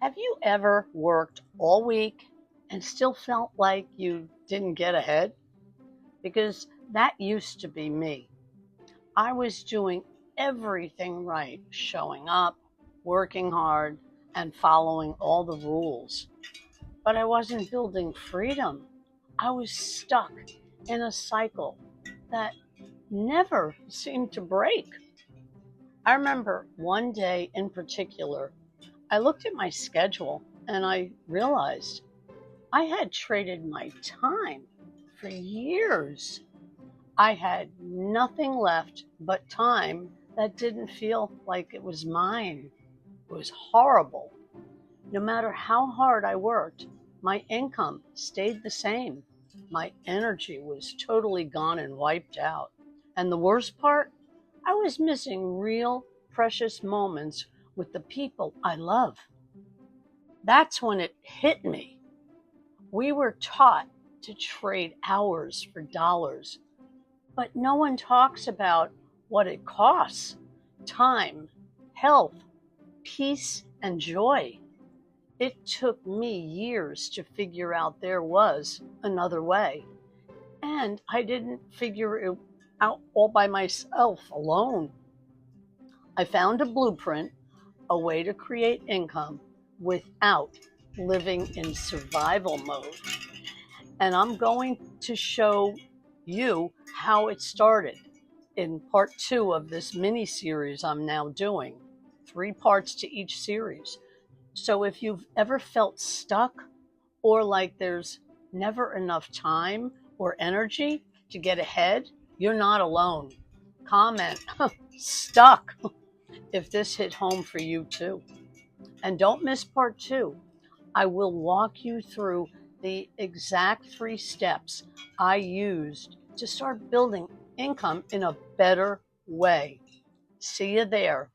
Have you ever worked all week and still felt like you didn't get ahead? Because that used to be me. I was doing everything right, showing up, working hard, and following all the rules. But I wasn't building freedom. I was stuck in a cycle that never seemed to break. I remember one day in particular, I looked at my schedule and I realized I had traded my time for years. I had nothing left but time that didn't feel like it was mine. It was horrible. No matter how hard I worked, my income stayed the same. My energy was totally gone and wiped out. And the worst part, I was missing real precious moments with the people I love. That's when it hit me. We were taught to trade hours for dollars, but no one talks about what it costs: time, health, peace, and joy. It took me years to figure out there was another way. And I didn't figure it out all by myself alone. I found a blueprint, a way to create income without living in survival mode. And I'm going to show you how it started in part 2 of this mini series I'm now doing. 3 parts to each series. So if you've ever felt stuck or like there's never enough time or energy to get ahead, you're not alone. Comment stuck if this hit home for you too. And don't miss part 2. I will walk you through the exact 3 steps I used to start building income in a better way. See you there.